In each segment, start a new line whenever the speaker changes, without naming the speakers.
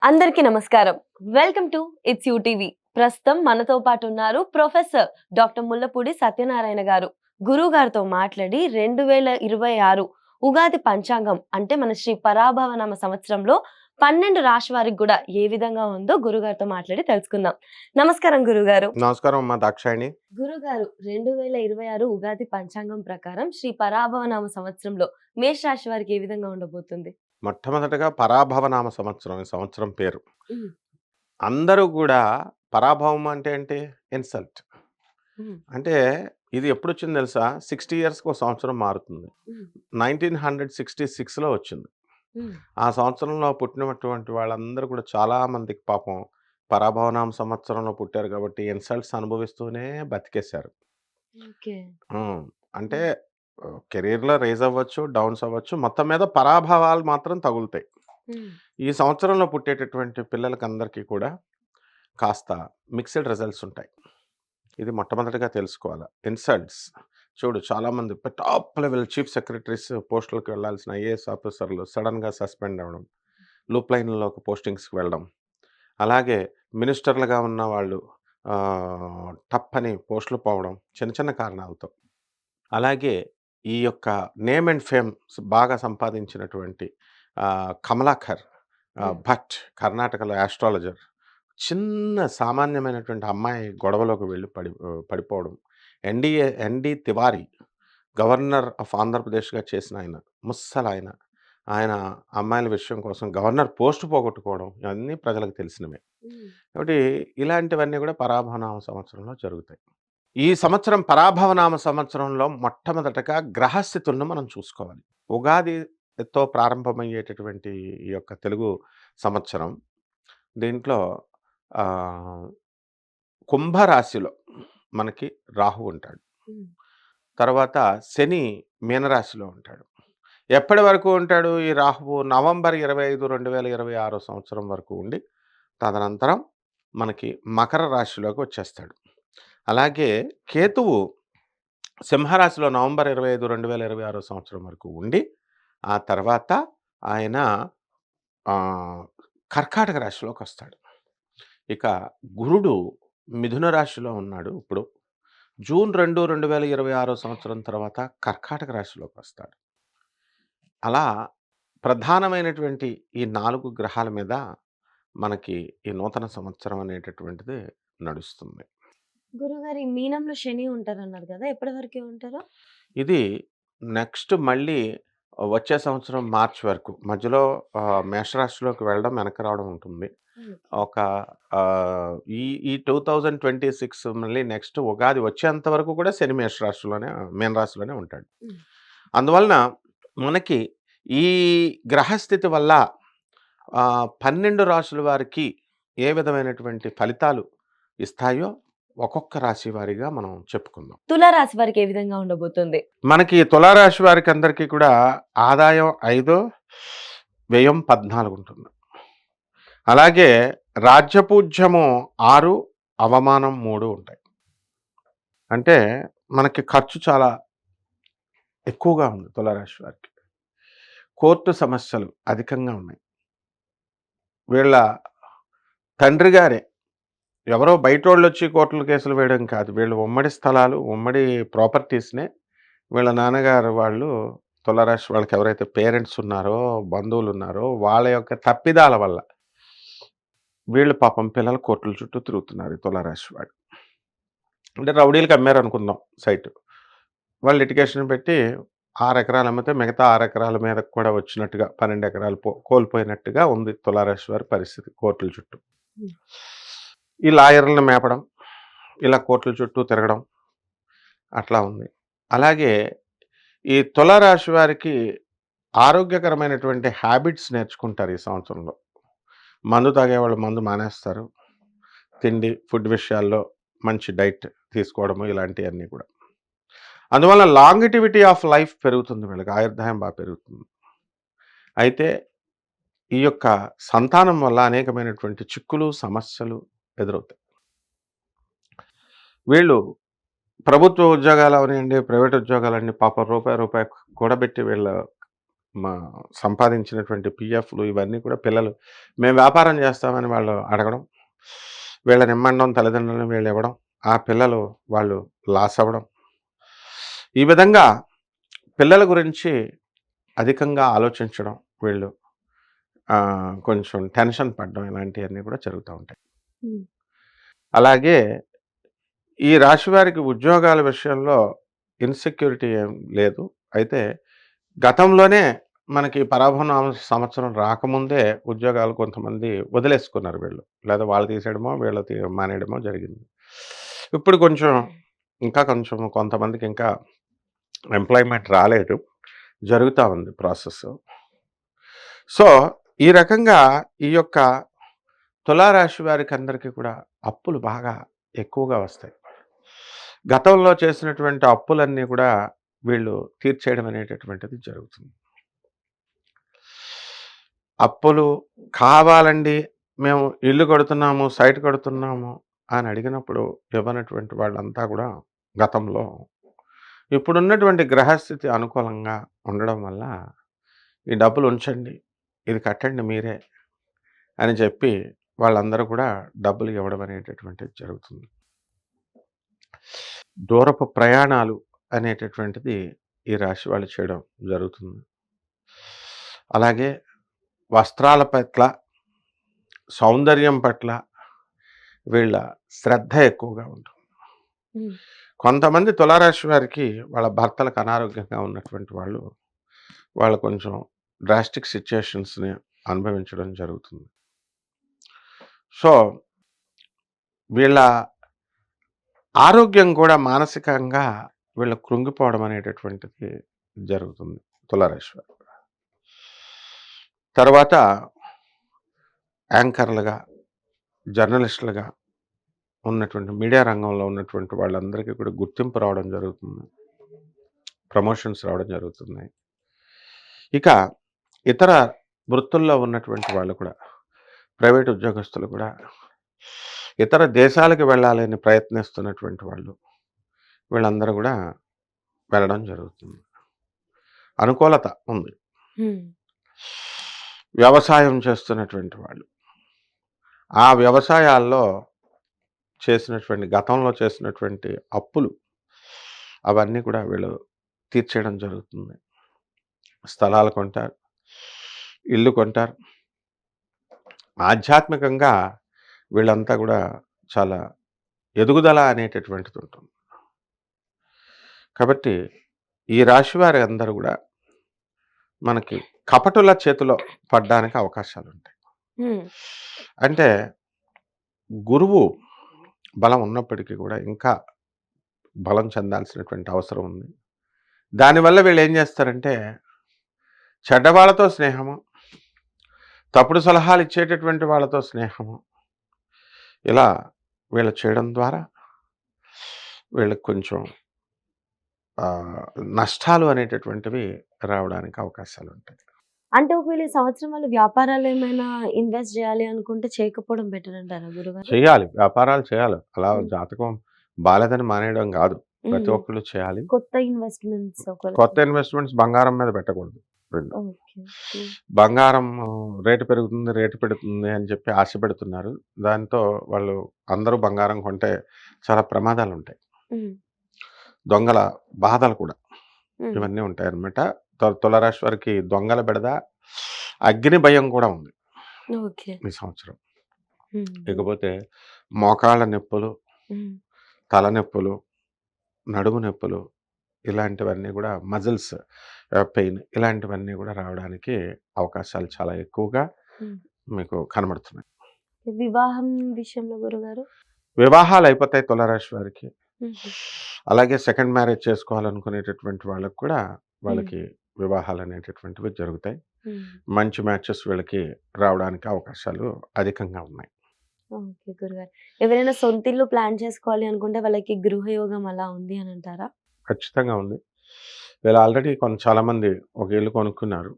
అందరికీ నమస్కారం. Welcome to it's TV. ప్రస్తుతం మనతో పాటు ఉన్నారు ప్రొఫెసర్ డాక్టర్ ముల్లపూడి సత్యనారాయణ గారు. గురువు గారితో మాట్లాడి 2026 ఉగాది పంచాంగం అంటే మన శ్రీ పరాభవనామ సంవత్సరంలో 12 రాశి వారికి కూడా ఏ విధంగా ఉందో గురుగారితో మాట్లాడి తెలుసుకుందాం. నమస్కారం గురుగారు.
నమస్కారం అమ్మా దాక్షాయిని.
గురుగారు 2026 ఉగాది పంచాంగం ప్రకారం శ్రీ పరాభవనామ సంవత్సరంలో మేష రాశి వారికి ఏ విధంగా ఉండబోతుంది?
మొట్టమొదటగా పరాభవనామ సంవత్సరం ఈ సంవత్సరం పేరు.
హ్మ్.
అందరూ కూడా పరాభవం అంటే ఏంటి? ఇన్సల్ట్.
హ్మ్.
అంటే ఇది ఎప్పుడొచ్చింది తెలుసా? 60 ఇయర్స్‌కి ఒక సంవత్సరం మారుతుంది.
హ్మ్.
1966లో వచ్చింది.
హ్మ్.
ఆ సంవత్సరంలో పుట్టినటువంటి వాళ్ళందరూ కూడా చాలా మందికి పాపం పరాభవనామ సంవత్సరంలో పుట్టారు కాబట్టి ఇన్సల్ట్స్ అనుభవిస్తూనే బతికేశారు.
ఓకే.
హ్మ్. అంటే
హ్మ్.
కెరియర్‌లో రైజ్ అవ్వచ్చు, డౌన్స్ అవ్వచ్చు. మొత్తం మీద పరాభవాలు మాత్రం తగులుతాయి.
హ్మ్.
ఈ సంవత్సరంలో పుట్టేటటువంటి పిల్లలకందరికీ కూడా కాస్త మిక్స్డ్ రిజల్ట్స్ ఉంటాయి. ఇది మొట్టమొదటిగా తెలుసుకోవాలా. ఇన్సల్ట్స్ చూడు చాలామంది టాప్ లెవెల్ చీఫ్ సెక్రటరీస్ పోస్టులకి వెళ్ళాల్సిన ఐఏఎస్ ఆఫీసర్లు సడెన్‌గా సస్పెండ్ అవ్వడం. లూప్ లైన్‌లోకి పోస్టింగ్స్‌కి వెళ్ళడం. అలాగే మినిస్టర్లుగా ఉన్న వాళ్ళు టప్పని పోస్టులు పోవడం చిన్న చిన్న కారణాలతో. అలాగే ఈ యొక్క నేమ్ అండ్ ఫేమ్ బాగా సంపాదించినటువంటి కమలాకర్
హ్మ్.
భట్ కర్ణాటకలో యాస్ట్రాలజర్ చిన్న సామాన్యమైనటువంటి అమ్మాయి గొడవలోకి వెళ్ళి పడిపోవడం. ఎన్‌డి తివారీ గవర్నర్ ఆఫ్ ఆంధ్రప్రదేశ్‌గా చేసిన ఆయన ముస్సలాయన. ఆయన అమ్మాయిల విషయం కోసం గవర్నర్ పోస్ట్ పోగొట్టుకోవడం ఇవన్నీ ప్రజలకు తెలిసినవే.
హ్మ్.
కాబట్టి ఇలాంటివన్నీ కూడా పరాభవనామ సంవత్సరంలో జరుగుతాయి. ఈ సంవత్సరం పరాభవనామ సంవత్సరంలో మొట్టమొదటగా గ్రహస్థితులను మనం చూసుకోవాలి. ఉగాదితో ప్రారంభమయ్యేటటువంటి ఈ యొక్క తెలుగు సంవత్సరం దీంట్లో ఆహ్, కుంభరాశిలో మనకి రాహువు ఉంటాడు.
హ్మ్.
తర్వాత శని మీనరాశిలో ఉంటాడు. ఎప్పటి వరకు ఉంటాడు ఈ రాహువు? నవంబర్ 25, 2026 సంవత్సరం వరకు ఉండి, తదనంతరం మనకి మకర రాశిలోకి వచ్చేస్తాడు. అలాగే కేతువు సింహరాశిలో నవంబర్ 25, 2026 సంవత్సరం వరకు ఉండి, ఆ తర్వాత ఆయన ఆహ్, కర్కాటక రాశిలోకొస్తాడు. ఇక గురుడు మిథున రాశిలో ఉన్నాడు ఇప్పుడు. జూన్ 2, 2026 సంవత్సరం తర్వాత కర్కాటక రాశిలోకొస్తాడు. అలా ప్రధానమైనటువంటి ఈ 4 గ్రహాల మీద మనకి ఈ నూతన సంవత్సరం అనేటటువంటిది నడుస్తుంది.
గురుగారు ఈ మీనంలో శని ఉంటారన్నారు గదా! ఎప్పటి వరకే ఉంటారు?
ఇది నెక్స్ట్ మళ్ళీ వచ్చే సంవత్సరం మార్చ్ వరకు మధ్యలో మేషరాశిలోకి వెళ్ళడం, వెనక్కి రావడం ఉంటుంది.
ఓకే.
ఒక ఈ ఈ 2026 మళ్ళీ నెక్స్ట్ ఉగాది వచ్చేంత వరకు కూడా శని మేషరాశిలోనే మీనరాశిలోనే ఉంటాడు.
హ్మ్.
అందువలన మనకి ఈ గ్రహస్థితి వల్ల 12 రాశుల వారికి ఏ విధమైనటువంటి ఫలితాలు ఇస్తాయో ఒక్కొక్క రాశి వారీగా మనం చెప్పుకుందాం.
తులారాశి వారికి ఏ విధంగా ఉండబోతుంది?
మనకి తులారాశి వారికి అందరికీ కూడా ఆదాయం 5, వ్యయం 14 ఉంటుంది. అలాగే రాజ్యపూజ్యము 6, అవమానం 3 ఉంటాయి. అంటే మనకి ఖర్చు చాలా ఎక్కువగా ఉంది తులారాశి వారికి. కోర్టు సమస్యలు అధికంగా ఉన్నాయి. వీళ్ళ తండ్రి గారే ఎవరో బయటోళ్ళొచ్చి కోర్టుల కేసులు వేయడం కాదు. వీళ్ళు ఉమ్మడి స్థలాలు, ఉమ్మడి ప్రాపర్టీస్‌నే వీళ్ళ నాన్నగారు వాళ్ళు తులారాశి వాళ్ళకి ఎవరైతే పేరెంట్స్ ఉన్నారో, బంధువులున్నారో వాళ్ళ యొక్క తప్పిదాల వల్ల వీళ్ళు పాపం పిల్లలు కోర్టుల చుట్టూ తిరుగుతున్నారు ఈ తులారాశి వాళ్ళు. అంటే రౌడీలకి అమ్మారనుకుందాం సైటు. వాళ్ళు లిటిగేషన్ పెట్టి 6 ఎకరాలు అమ్మితే మిగతా 6 ఎకరాల మీదకి కూడా వచ్చినట్టుగా 12 ఎకరాలు కోల్పోయినట్టుగా ఉంది తులారాశి వారి పరిస్థితి కోర్టుల చుట్టూ.
హ్మ్.
ఈ లాయర్‌లని మేపడం, ఇలా కోర్టుల చుట్టూ తిరగడం అట్లా ఉంది. అలాగే ఈ తులారాశి వారికి ఆరోగ్యకరమైనటువంటి హ్యాబిట్స్ నేర్చుకుంటారు ఈ సంవత్సరంలో. మందు తాగేవాళ్ళు మందు మానేస్తారు. తిండి, ఫుడ్ విషయాల్లో మంచి డైట్ తీసుకోవడము ఇలాంటియన్నీ కూడా. అందువల్ల లాంగిటివిటీ ఆఫ్ లైఫ్ పెరుగుతుంది వీళ్ళకి. ఆయుర్దాయం పెరుగుతుంది. అయితే ఈ యొక్క సంతానం వల్ల అనేకమైనటువంటి చిక్కులు, సమస్యలు ఎదురవుతాయి. వీళ్ళు ప్రభుత్వ ఉద్యోగాలు అవనియండి, ప్రైవేట్ ఉద్యోగాలండి పాపం రూపాయి, రూపాయి కూడబెట్టి వీళ్ళ మా సంపాదించినటువంటి పీఎఫ్లు ఇవన్నీ కూడా పిల్లలు మేము వ్యాపారం చేస్తామని వాళ్ళు అడగడం, వీళ్ళని ఇమ్మండం, తల్లిదండ్రులను వీళ్ళు ఇవ్వడం, ఆ పిల్లలు వాళ్ళు లాస్ అవ్వడం. ఈ విధంగా పిల్లల గురించి అధికంగా ఆలోచించడం వీళ్ళు, కొంచెం టెన్షన్ పడడం, ఇలాంటివన్నీ కూడా జరుగుతూ ఉంటాయి.
హ్మ్.
అలాగే ఈ రాశి వారికి ఉద్యోగాల విషయంలో ఇన్సెక్యూరిటీ ఏం లేదు. అయితే గతంలోనే మనకి పరాభవనామ సంవత్సరం రాకముందే ఉద్యోగాలు కొంతమంది వదిలేసుకున్నారు వీళ్ళు. లేదా వాళ్ళు తీసేయడమో, వీళ్ళు మానేయడమో జరిగింది. ఇప్పుడు కొంచెం ఇంకా కొంచెం కొంతమందికి ఇంకా ఎంప్లాయ్‌మెంట్ రాలేదు. జరుగుతా ఉంది ప్రాసెస్. సో, ఈ రకంగా ఈ యొక్క తులారాశి వారికి అందరికీ కూడా అప్పులు బాగా ఎక్కువగా వస్తాయి. గతంలో చేసినటువంటి అప్పులన్నీ కూడా వీళ్ళు తీర్చేయడం అనేటటువంటిది జరుగుతుంది. అప్పులు కావాలండి, మేము ఇల్లు కడుతున్నాము, సైట్ కడుతున్నాము అని అడిగినప్పుడు ఇవ్వనటువంటి వాళ్ళంతా కూడా గతంలో ఇప్పుడున్నటువంటి గ్రహస్థితి అనుకూలంగా ఉండడం వల్ల ఈ డబ్బులు ఉంచండి, ఇది కట్టండి మీరే అని చెప్పి వాళ్ళందరూ కూడా డబ్బులు ఇవ్వడం అనేటటువంటిది జరుగుతుంది. దూరపు ప్రయాణాలు అనేటటువంటిది ఈ రాశి వాళ్ళు చేయడం జరుగుతుంది. అలాగే వస్త్రాల పట్ల, సౌందర్యం పట్ల వీళ్ళ శ్రద్ధ ఎక్కువగా ఉంటుంది.
హ్మ్.
కొంతమంది తులారాశి వారికి వాళ్ళ భర్తలకు అనారోగ్యంగా ఉన్నటువంటి వాళ్ళు కొంచెం డ్రాస్టిక్ సిచ్యుయేషన్స్‌ని అనుభవించడం జరుగుతుంది. సో, వీళ్ళ ఆరోగ్యం కూడా మానసికంగా వీళ్ళు కృంగిపోవడం అనేటటువంటిది జరుగుతుంది తులారాశి వారు. తర్వాత యాంకర్‌లుగా, జర్నలిస్టులుగా ఉన్నటువంటి మీడియా రంగంలో ఉన్నటువంటి వాళ్ళందరికీ కూడా గుర్తింపు రావడం జరుగుతుంది. ప్రమోషన్స్ రావడం జరుగుతున్నాయి. ఇక ఇతర వృత్తుల్లో ఉన్నటువంటి వాళ్ళు కూడా, ప్రైవేట్ ఉద్యోగస్తులు కూడా ఇతర దేశాలకు వెళ్ళాలని ప్రయత్నిస్తున్నటువంటి వీళ్ళందరూ కూడా వెళ్ళడం జరుగుతుంది. అనుకూలత ఉంది.
హ్మ్.
వ్యవసాయం చేస్తున్నటువంటి వాళ్ళు, ఆ వ్యవసాయాల్లో గతంలో చేసినటువంటి అప్పులు అవన్నీ కూడా వీళ్ళు తీర్చేయడం జరుగుతుంది. స్థలాలు కొంటారు, ఇల్లు కొంటారు. ఆధ్యాత్మికంగా వీళ్ళంతా కూడా చాలా ఎదుగుదల అనేటటువంటిది ఉంటుంది. కాబట్టి ఈ రాశి వారి అందరూ కూడా మనకి కపటుల చేతిలో పడడానికి అవకాశాలుంటాయి.
హ్మ్.
అంటే గురువు బలం ఉన్నప్పటికీ కూడా ఇంకా బలం చెందాల్సినటువంటి అవసరం ఉంది. దానివల్ల వీళ్ళేం చేస్తారంటే చెడ్డవాళ్ళతో స్నేహము, తప్పుడు సలహాలు ఇచ్చేటటువంటి వాళ్ళతో స్నేహము, ఇలా వీళ్ళు చేయడం ద్వారా వీళ్ళకి కొంచెం నష్టాలు అనేటటువంటివి రావడానికి అవకాశాలుంటాయి.
అంటే ఒకవేళ ఈ సంవత్సరం వాళ్ళు వ్యాపారాల్లో ఏమైనా ఇన్వెస్ట్ జేయాలి అనుకుంటే చేయకపోవడం బెటర్ అంటారా గురుగారు?
చేయాలి. వ్యాపారాలు చేయాలి. అలా
హ్మ్.
జాతకం బాలేదని మానేయడం గాదు. ప్రతి
హ్మ్.
ఒక్కళ్ళు చేయాలి.
కొత్త ఇన్వెస్ట్‌మెంట్స్ ఒకవేళ
కొత్త ఇన్వెస్ట్‌మెంట్స్ బంగారం మీద పెట్టకూడదు. 2.
ఓకే. హ్మ్.
బంగారం రేటు పెరుగుతుంది, రేటు పెడుతుంది అని చెప్పి ఆశ పెడుతున్నారు. దాంతో వాళ్ళు అందరూ బంగారం కొంటే చాలా ప్రమాదాలుంటాయి.
హ్మ్.
దొంగల బాధలు కూడా
హ్మ్.
ఇవన్నీ ఉంటాయన్నమాట. తులారాశి వారికి దొంగల బెడద, అగ్ని భయం కూడా ఉంది
ఓకే.
ఈ సంవత్సరం.
హ్మ్.
ఇకపోతే మోకాళ్ళ నొప్పులు,
హ్మ్.
తలనొప్పులు, నడుము నొప్పులు, ఇలాంటివన్నీ కూడా మజిల్స్ పెయిన్, ఇలాంటివన్నీ కూడా రావడానికి అవకాశాలు చాలా ఎక్కువగా
హ్మ్.
మీకు కనబడుతున్నాయి.
వివాహం విషయంలో గురుగారు?
వివాహాలు అయిపోతాయి తులారాశి వారికి.
హుహు.
అలాగే సెకండ్ మ్యారేజ్ చేసుకోవాలనుకునేటటువంటి వాళ్ళకి కూడా
హ్మ్.
వాళ్ళకి వివాహాలనేటటువంటివి జరుగుతాయి.
హ్మ్.
మంచి మ్యాచెస్ వీళ్ళకి రావడానికి అవకాశాలు అధికంగా ఉన్నాయి.
ఓకే గురుగారు. ఎవరైనా సొంతిల్లు ప్లాన్ చేసుకోవాలి అనుకుంటే వాళ్ళకి గృహయోగం అలా ఉంది అని అంటారా?
ఖచ్చితంగా ఉంది. వీళ్ళు ఆల్రెడీ చాలామంది ఒక ఇల్లు కొనుక్కున్నారు.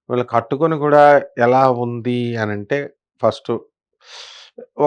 వీళ్ళు కట్టుకొని కూడా ఎలా ఉంది అనంటే ఫస్టు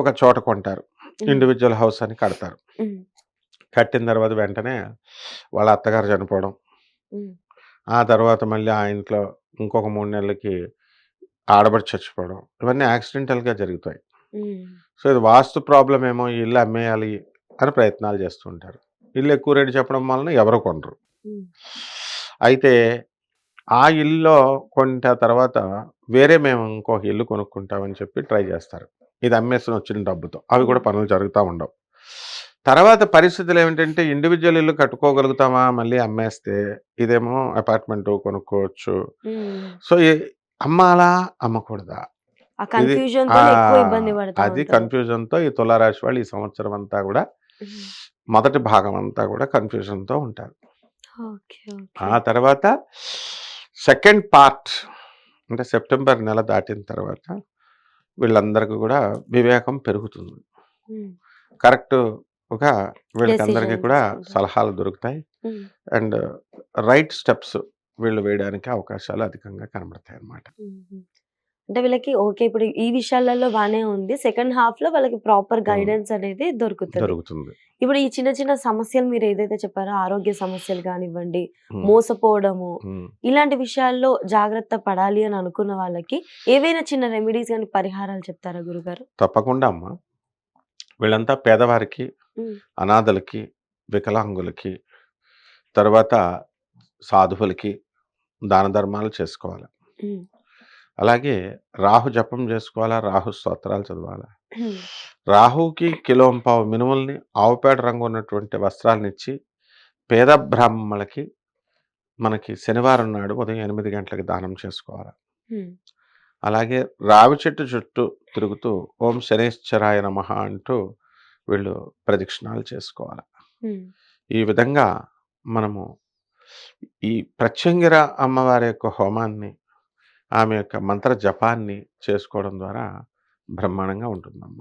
ఒక చోట కొంటారు.
హ్మ్.
ఇండివిడ్యువల్ హౌస్ అని కడతారు.
హ్మ్.
కట్టిన తర్వాత వెంటనే వాళ్ళ అత్తగారు చనిపోవడం,
హ్మ్.
ఆ తర్వాత మళ్ళీ ఆ ఇంట్లో ఇంకొక 3 నెలలకి ఆడపడుచు చచ్చిపోవడం. ఇవన్నీ యాక్సిడెంటల్‌గా జరుగుతాయి.
హ్మ్.
సో, ఇది వాస్తు ప్రాబ్లమ్ ఏమో ఈ ఇల్లు అమ్మేయాలి అని ప్రయత్నాలు చేస్తూ ఉంటారు. ఇల్లు ఎక్కువ రేటు చెప్పడం వలన ఎవరు కొనరు.
హ్మ్.
అయితే ఆ ఇల్లులో కొంత తర్వాత వేరే మేము ఇంకొక ఇల్లు కొనుక్కుంటామని చెప్పి ట్రై చేస్తారు. ఇది అమ్మేసుకొని వచ్చిన డబ్బుతో. అవి కూడా
హ్మ్.
పనులు జరుగుతా ఉండవు. తర్వాత పరిస్థితులేమిటంటే ఇండివిడ్యువల్ ఇల్లు కట్టుకోగలుగుతామా మళ్ళీ అమ్మేస్తే? ఇదేమో అపార్ట్‌మెంటు కొనుక్కోవచ్చు.
హ్మ్.
సో, అమ్మాలా? అమ్మకూడదా?
ఆ
ఇది ఆ!
కన్‌ఫ్యూజన్‌తోనే ఎక్కువ ఇబ్బంది పడతా
అది
ఉంటారు.
కన్‌ఫ్యూజన్‌తో ఈ తులారాశి వాళ్ళు ఈ సంవత్సరం అంతా గూడా
హ్మ్.
మొదటి భాగం అంతా గూడా కన్‌ఫ్యూజన్‌తో ఉంటారు.
ఓకే. ఓకే.
ఆ తర్వాత సెకండ్ పార్ట్ అంటే సెప్టెంబర్ నెల దాటిన తర్వాత వీళ్ళందరికి గూడా వివేకం పెరుగుతుంది.
హ్మ్.
కరెక్ట్‌గా వీళ్ళకందరికీ
డెసిషన్
కూడా
తీసుకుంటారు.
సలహాలు దొరుకుతాయి.
హ్మ్.
అండ్ రైట్ స్టెప్స్ వీళ్ళు వేయడానికి అవకాశాలు అధికంగా కనబడతాయన్నమాట.
హుహు. అంటే వీళ్ళకి ఓకే. ఇప్పుడు ఈ విషయాలలో బానే ఉంది. సెకండ్ హాఫ్‌లో వాళ్ళకి ప్రాపర్
హ్మ్.
గైడెన్స్ అనేది దొరుకుతది.
దొరుకుతుంది.
ఇప్పుడు ఈ చిన్న చిన్న సమస్యలు మీరేదైతే చెప్పారో ఆరోగ్య సమస్యలు గానివ్వండి,
హ్మ్.
మోసపోవడము,
హ్మ్.
ఇలాంటి విషయాల్లో జాగ్రత్త పడాలి అని అనుకున్న వాళ్ళకి ఏవైనా చిన్న రెమెడీస్ గాని, పరిహారాలు చెప్తారా గురుగారు?
తప్పకుండా అమ్మ. వీళ్ళంతా పేదవారికి,
హ్మ్.
అనాథలకి, వికలాంగులకి, తర్వాత సాధువులకి దాన ధర్మాలు చేసుకోవాలి.
హ్మ్.
అలాగే రాహు జపం చేసుకోవాలా, రాహు స్తోత్రాలు చదవాలా.
హ్మ్.
రాహుకి కిలోంపావు మినుముల్ని, ఆవు పేడ రంగు ఉన్నటువంటి వస్త్రాలనిచ్చి, పేద బ్రాహ్మణులకి మనకి శనివారం నాడు ఉదయం 8 గంటలకి దానం చేసుకోవాలి.
హ్మ్.
అలాగే రావి చెట్టు చుట్టూ తిరుగుతూ ఓం శనైశ్చరాయ నమః అంటూ వీళ్ళు ప్రదక్షిణాలు చేసుకోవాలి.
హ్మ్.
ఈ విధంగా మనము ఈ ప్రత్యంగిర అమ్మవారి యొక్క హోమాన్ని, ఆమె యొక్క మంత్ర జపాన్ని చేసుకోవడం ద్వారా బ్రహ్మాండంగా ఉంటుందమ్మ.